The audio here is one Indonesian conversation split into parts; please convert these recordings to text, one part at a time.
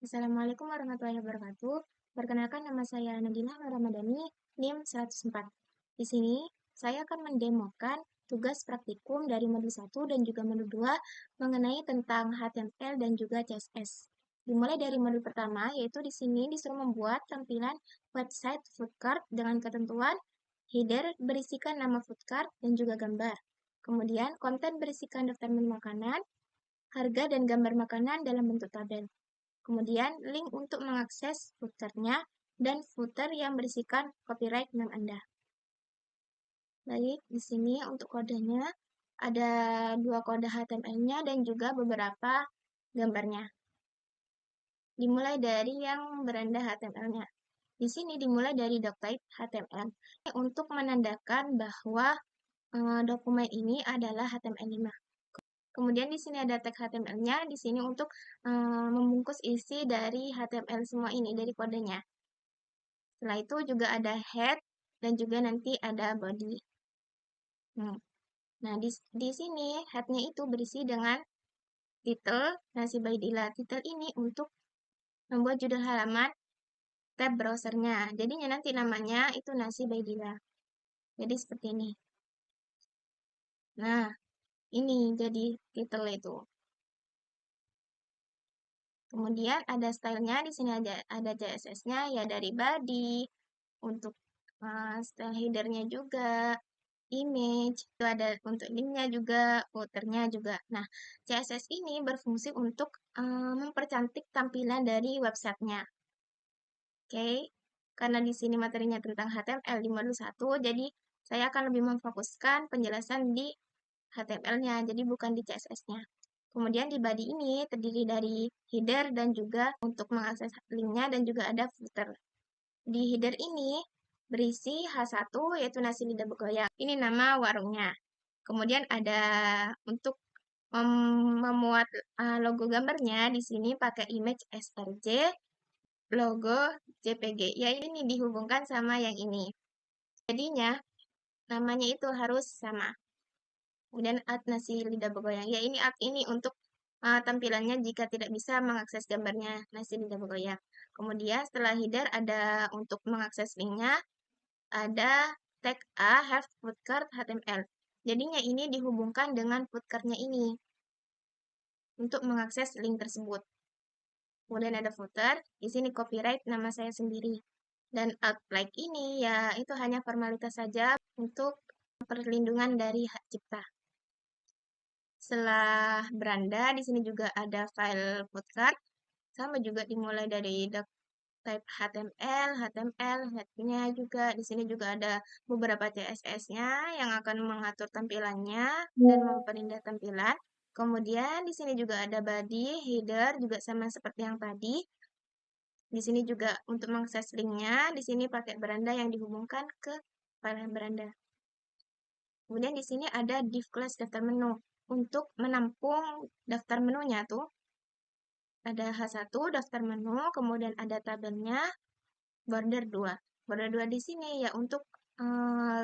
Assalamualaikum warahmatullahi wabarakatuh. Perkenalkan nama saya Nadina Ramadhani, NIM 104. Di sini, saya akan mendemokan tugas praktikum dari modul 1 dan juga modul 2 mengenai tentang HTML dan juga CSS. Dimulai dari modul pertama, yaitu di sini disuruh membuat tampilan website food cart dengan ketentuan header berisikan nama food cart dan juga gambar. Kemudian, konten berisikan daftar menu makanan, harga dan gambar makanan dalam bentuk tabel. Kemudian, link untuk mengakses footer-nya dan footer yang berisikan copyright nama Anda. Baik, di sini untuk kodenya ada 2 kode HTML-nya dan juga beberapa gambarnya. Dimulai dari yang beranda HTML-nya. Di sini dimulai dari doctype HTML untuk menandakan bahwa dokumen ini adalah HTML5. Kemudian di sini ada tag HTML-nya, di sini untuk membungkus isi dari HTML semua ini, dari kodenya. Setelah itu juga ada head dan juga nanti ada body. Nah, di sini head-nya itu berisi dengan title Nasi Baidillah. Title ini untuk membuat judul halaman tab browsernya. Jadinya nanti namanya itu Nasi Baidillah. Jadi seperti ini. Nah, ini jadi title itu. Kemudian ada stylenya, di sini ada CSS-nya ya dari body, untuk style header-nya juga, image, itu ada untuk link-nya juga, footer-nya juga. Nah, CSS ini berfungsi untuk mempercantik tampilan dari website-nya. Oke, karena di sini materinya tentang HTML di modul 1, jadi saya akan lebih memfokuskan penjelasan di HTML-nya, jadi bukan di CSS-nya. Kemudian di body ini terdiri dari header dan juga untuk mengakses link-nya dan juga ada footer. Di header ini berisi H1 yaitu nasi lidah begoyang. Ini nama warungnya. Kemudian ada untuk memuat logo gambarnya di sini pakai image SRJ, logo JPG. Ya ini dihubungkan sama yang ini. Jadinya namanya itu harus sama. Kemudian art nasi lidah begoyang. Ya ini art ini untuk tampilannya jika tidak bisa mengakses gambarnya nasi lidah begoyang. Kemudian setelah header ada untuk mengakses linknya, ada tag A have food cart HTML. Jadinya ini dihubungkan dengan food cart-nya ini untuk mengakses link tersebut. Kemudian ada footer, di sini copyright nama saya sendiri. Dan outline ini ya itu hanya formalitas saja untuk perlindungan dari hak cipta. Setelah beranda, di sini juga ada file foodcart. Sama juga dimulai dari type HTML, head-nya juga. Di sini juga ada beberapa CSS-nya yang akan mengatur tampilannya dan memperindah tampilan. Kemudian di sini juga ada body, header, juga sama seperti yang tadi. Di sini juga untuk mengakses linknya, di sini pakai beranda yang dihubungkan ke file beranda. Kemudian di sini ada div class daftar menu. Untuk menampung daftar menunya tuh, ada H1 daftar menu, kemudian ada tabelnya, border 2. Border 2 di sini ya untuk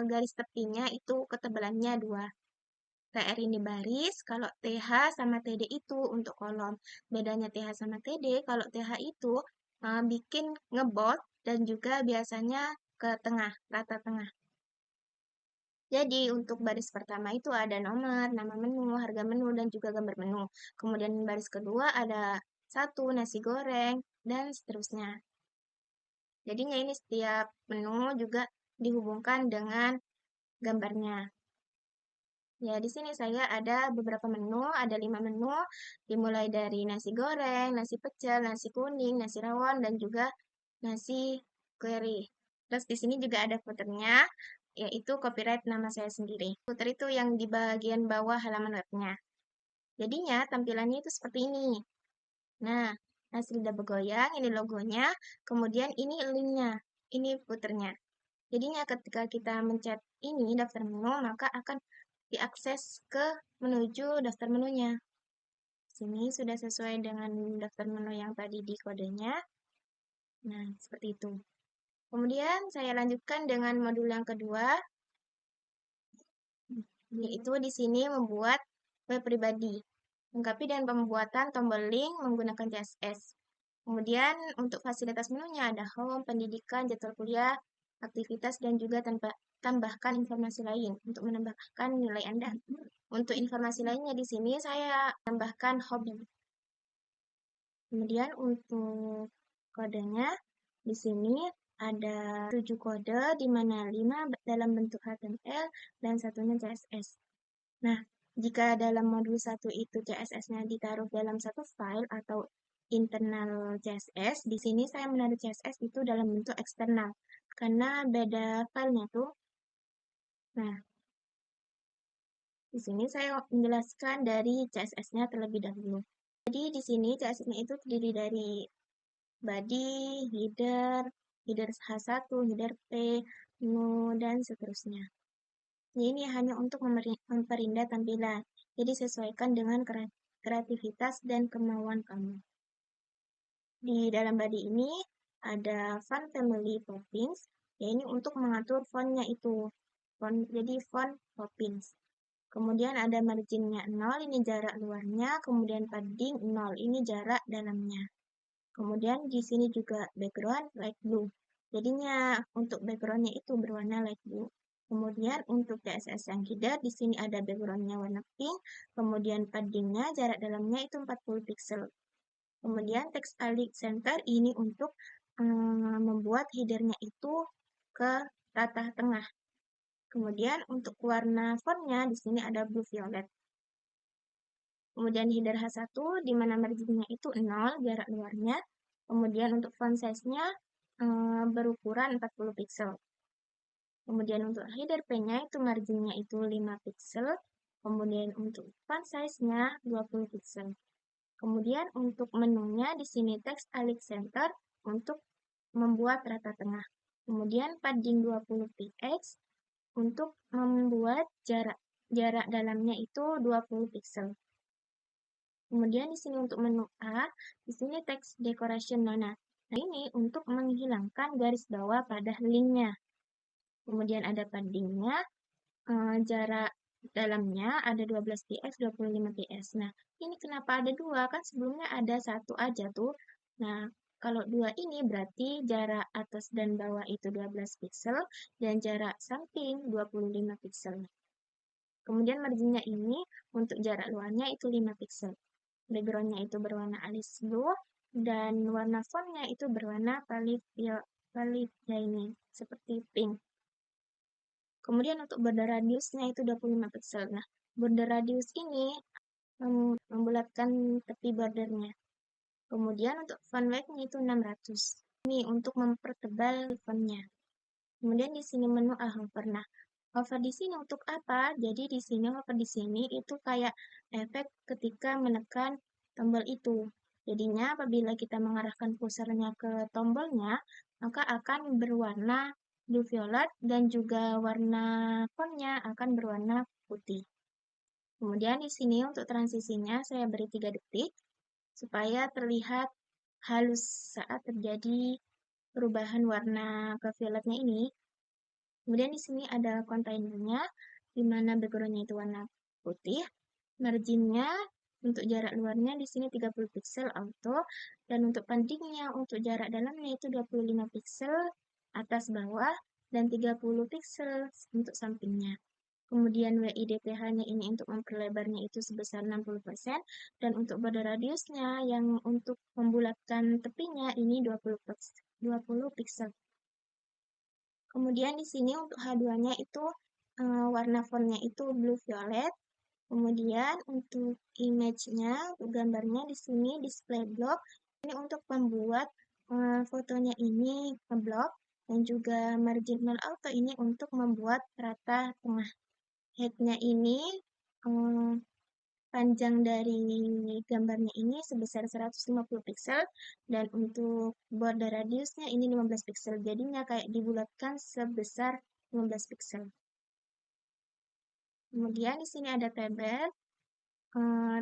garis tepinya itu ketebalannya 2. TR ini baris, kalau TH sama TD itu untuk kolom. Bedanya TH sama TD, kalau TH itu bikin ngebold dan juga biasanya ke tengah, rata tengah. Jadi untuk baris pertama itu ada nomor, nama menu, harga menu, dan juga gambar menu. Kemudian baris kedua ada 1, nasi goreng, dan seterusnya. Jadinya ini setiap menu juga dihubungkan dengan gambarnya. Ya, di sini saya ada beberapa menu, ada 5 menu, dimulai dari nasi goreng, nasi pecel, nasi kuning, nasi rawon, dan juga nasi query. Terus di sini juga ada footernya, yaitu copyright nama saya sendiri. Footer itu yang di bagian bawah halaman webnya. Jadinya tampilannya itu seperti ini. Nah, nasi lidah begoyang, ini logonya, kemudian ini linknya, ini footernya. Jadinya ketika kita mencet ini daftar menu, maka akan diakses ke menuju daftar menunya. Sini sudah sesuai dengan daftar menu yang tadi di kodenya. Nah, seperti itu. Kemudian saya lanjutkan dengan modul yang kedua, yaitu di sini membuat web pribadi. Lengkapi dengan pembuatan tombol link menggunakan CSS. Kemudian untuk fasilitas menunya ada home, pendidikan, jadwal kuliah, aktivitas, dan juga tambahkan informasi lain untuk menambahkan nilai Anda. Untuk informasi lainnya di sini saya tambahkan hobi. Kemudian untuk kodenya di sini ada 7 kode di mana 5 dalam bentuk HTML dan satunya CSS. Nah, jika dalam modul 1 itu CSS-nya ditaruh dalam satu file atau internal CSS, di sini saya menaruh CSS itu dalam bentuk eksternal karena beda filenya tuh. Nah, di sini saya menjelaskan dari CSS-nya terlebih dahulu. Jadi di sini CSS-nya itu terdiri dari body, header H1, header P, menu, dan seterusnya. Ini hanya untuk memperindah tampilan, jadi sesuaikan dengan kreativitas dan kemauan kamu. Di dalam body ini ada font family Poppins, ini untuk mengatur fontnya itu. Jadi font Poppins. Kemudian ada marginnya 0, ini jarak luarnya, kemudian padding 0, ini jarak dalamnya. Kemudian di sini juga background light blue. Jadinya untuk backgroundnya itu berwarna light blue. Kemudian untuk CSS yang header, di sini ada backgroundnya warna pink. Kemudian paddingnya, jarak dalamnya itu 40 pixel. Kemudian text aligned center ini untuk membuat headernya itu ke rata tengah. Kemudian untuk warna fontnya, di sini ada blue violet. Kemudian header H1 di mana marginnya itu 0, jarak luarnya. Kemudian untuk font size-nya berukuran 40 pixel. Kemudian untuk header P-nya itu marginnya itu 5 pixel. Kemudian untuk font size-nya 20 pixel. Kemudian untuk menunya di sini text aligned center untuk membuat rata tengah. Kemudian padding 20 px untuk membuat jarak dalamnya itu 20 pixel. Kemudian di sini untuk menu A, di sini text decoration nona. Nah, ini untuk menghilangkan garis bawah pada linknya. Kemudian ada paddingnya, jarak dalamnya ada 12 px, 25 ps. Nah, ini kenapa ada dua? Kan sebelumnya ada satu aja tuh. Nah, kalau dua ini berarti jarak atas dan bawah itu 12 pixel dan jarak samping 25 pixel. Kemudian marginnya ini untuk jarak luarnya itu 5 pixel. Backgroundnya itu berwarna alis blue dan warna fontnya itu berwarna palit ya ini seperti pink. Kemudian untuk border radiusnya itu 25 pixel. Nah, border radius ini membulatkan tepi bordernya. Kemudian untuk font weight-nya itu 600. Ini untuk mempertebal fontnya. Kemudian di sini menu hover. Nah, hover di sini untuk apa? Jadi di sini hover di sini itu kayak efek ketika menekan tombol itu. Jadinya apabila kita mengarahkan kursornya ke tombolnya, maka akan berwarna blue violet dan juga warna fontnya akan berwarna putih. Kemudian di sini untuk transisinya saya beri 3 detik supaya terlihat halus saat terjadi perubahan warna ke violetnya ini. Kemudian di sini ada kontainernya, di mana backgroundnya itu warna putih. Marginnya untuk jarak luarnya di sini 30 pixel auto, dan untuk paddingnya untuk jarak dalamnya itu 25 pixel atas bawah, dan 30 pixel untuk sampingnya. Kemudian WIDPH-nya ini untuk memperlebarnya itu sebesar 60%, dan untuk border radiusnya yang untuk membulatkan tepinya ini 20 pixel. Kemudian di sini untuk H2-nya itu warna fontnya itu blue violet. Kemudian untuk image-nya, untuk gambarnya di sini display block. Ini untuk membuat fotonya ini ngeblok, dan juga margin null auto ini untuk membuat rata tengah. Height-nya ini panjang dari gambarnya ini sebesar 150 pixel, dan untuk border radiusnya ini 15 pixel. Jadinya kayak dibulatkan sebesar 15 pixel. Kemudian di sini ada tabel.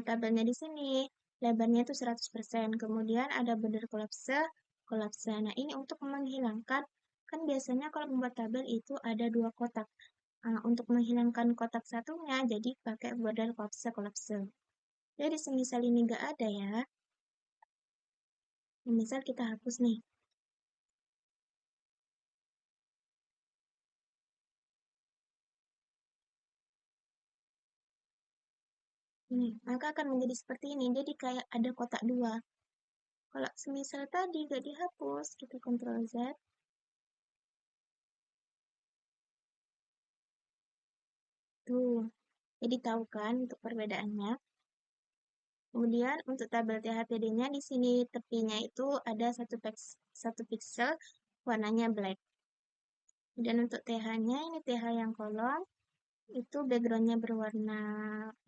Tabelnya di sini lebarnya itu 100%. Kemudian ada border kolapse. Nah, ini untuk menghilangkan, kan biasanya kalau membuat tabel itu ada dua kotak. Untuk menghilangkan kotak satunya, jadi pakai border kolapse. Jadi semisal ini nggak ada ya. Misal kita hapus nih. Nih, maka akan menjadi seperti ini. Jadi kayak ada kotak dua. Kalau semisal tadi gak dihapus, kita Ctrl Z. Tuh, jadi tahu kan untuk perbedaannya. Kemudian untuk tabel THTD-nya di sini tepinya itu ada satu pixel warnanya black. Dan untuk TH-nya ini TH yang kolom itu backgroundnya berwarna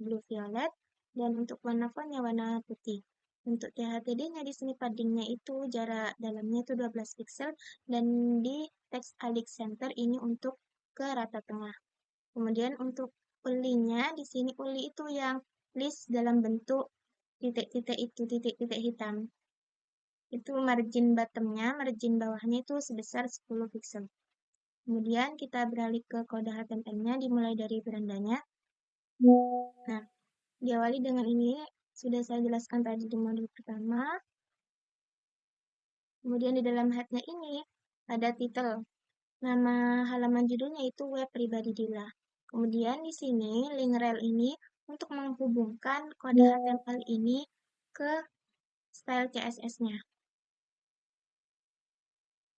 blue violet dan untuk warna fontnya warna putih. Untuk THTD-nya di sini paddingnya itu jarak dalamnya itu 12 pixel dan di text aligned center ini untuk ke rata tengah. Kemudian untuk ulinya di sini uli itu yang list dalam bentuk titik-titik itu titik-titik hitam. Itu margin bottomnya, margin bawahnya itu sebesar 10 pixel. Kemudian kita beralih ke kode HTML-nya dimulai dari berandanya. Nah, diawali dengan ini sudah saya jelaskan tadi di modul pertama. Kemudian di dalam head-nya ini ada title. Nama halaman judulnya itu web pribadi Dila. Kemudian di sini link rel ini untuk menghubungkan kode HTML ini ke style CSS-nya.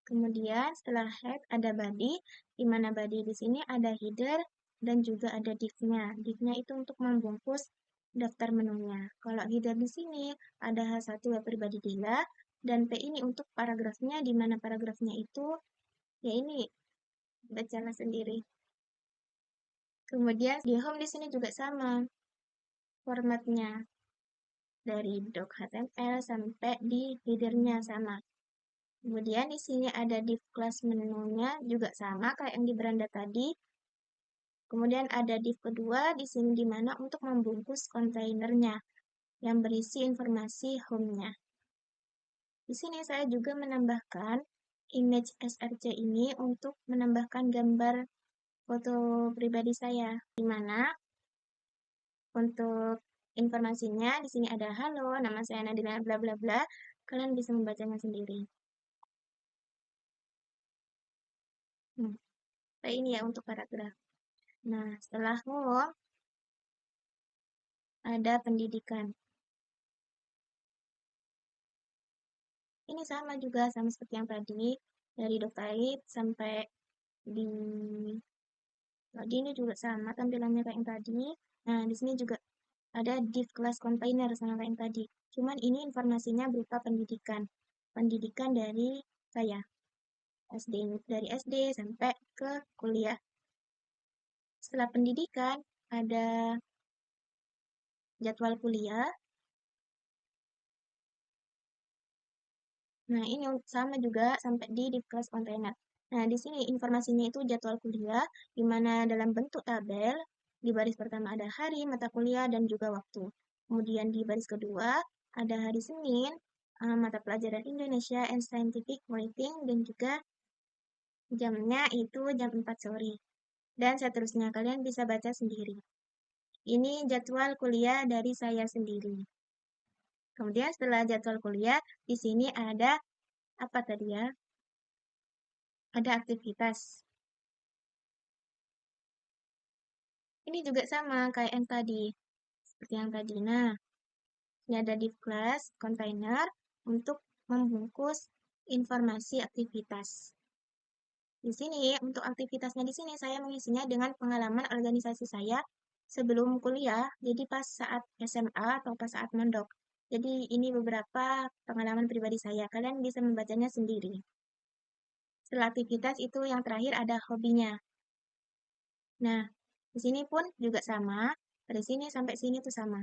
Kemudian setelah head ada body, di mana body di sini ada header dan juga ada div-nya. Div-nya itu untuk membungkus daftar menunya. Kalau header di sini ada H1 web pribadi Dila dan P ini untuk paragrafnya, di mana paragrafnya itu ya ini bacalah sendiri. Kemudian di home di sini juga sama formatnya dari doc HTML sampai di headernya sama. Kemudian di sini ada div class menunya juga sama kayak yang di beranda tadi. Kemudian ada div kedua di sini di mana untuk membungkus kontainernya yang berisi informasi home-nya. Di sini saya juga menambahkan image src ini untuk menambahkan gambar foto pribadi saya, di mana untuk informasinya di sini ada halo, nama saya Nadila bla bla bla. Kalian bisa membacanya sendiri. Kayak ini ya untuk paragraf. Nah, setelah home ada pendidikan. Ini sama juga, sama seperti yang tadi, dari Doctite sampai di tadi ini juga sama tampilannya kayak yang tadi. Nah, di sini juga ada div class container sama kayak yang tadi. Cuman ini informasinya berupa pendidikan. Pendidikan dari saya. SD dari SD sampai ke kuliah. Setelah pendidikan ada jadwal kuliah. Nah, ini sama juga sampai di div class container. Nah, di sini informasinya itu jadwal kuliah, di mana dalam bentuk tabel, di baris pertama ada hari, mata kuliah, dan juga waktu. Kemudian di baris kedua ada hari Senin, mata pelajaran Indonesia and Scientific Writing, dan juga jamnya itu jam 4 sore. Dan seterusnya, kalian bisa baca sendiri. Ini jadwal kuliah dari saya sendiri. Kemudian setelah jadwal kuliah, di sini ada apa tadi ya? Ada aktivitas. Ini juga sama kayak yang tadi. Seperti yang tadi. Nah, ini ada div class container untuk membungkus informasi aktivitas. Di sini, untuk aktivitasnya di sini saya mengisinya dengan pengalaman organisasi saya sebelum kuliah, jadi pas saat SMA atau pas saat mondok. Jadi ini beberapa pengalaman pribadi saya. Kalian bisa membacanya sendiri. Setelah aktivitas itu yang terakhir ada hobinya. Nah, di sini pun juga sama. Dari sini sampai sini itu sama.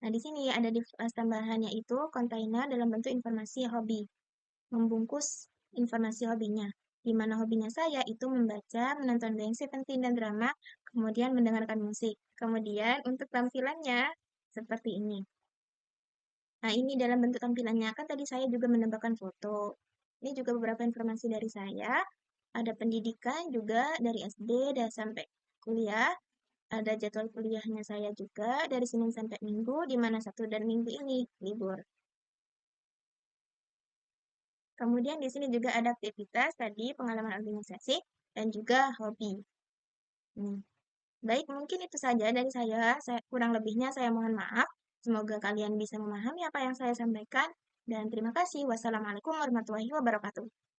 Nah, di sini ada di tambahannya itu kontainer dalam bentuk informasi hobi. Membungkus informasi hobinya. Di mana hobinya saya itu membaca, menonton Bank Seventeen dan drama, kemudian mendengarkan musik. Kemudian untuk tampilannya seperti ini. Nah, ini dalam bentuk tampilannya kan tadi saya juga menambahkan foto. Ini juga beberapa informasi dari saya. Ada pendidikan juga dari SD dan sampai kuliah. Ada jadwal kuliahnya saya juga dari Senin sampai Minggu, di mana Sabtu dan Minggu ini libur. Kemudian di sini juga ada aktivitas tadi, pengalaman organisasi, dan juga hobi. Hmm. Baik, mungkin itu saja dari saya kurang lebihnya saya mohon maaf. Semoga kalian bisa memahami apa yang saya sampaikan. Dan terima kasih. Wassalamualaikum warahmatullahi wabarakatuh.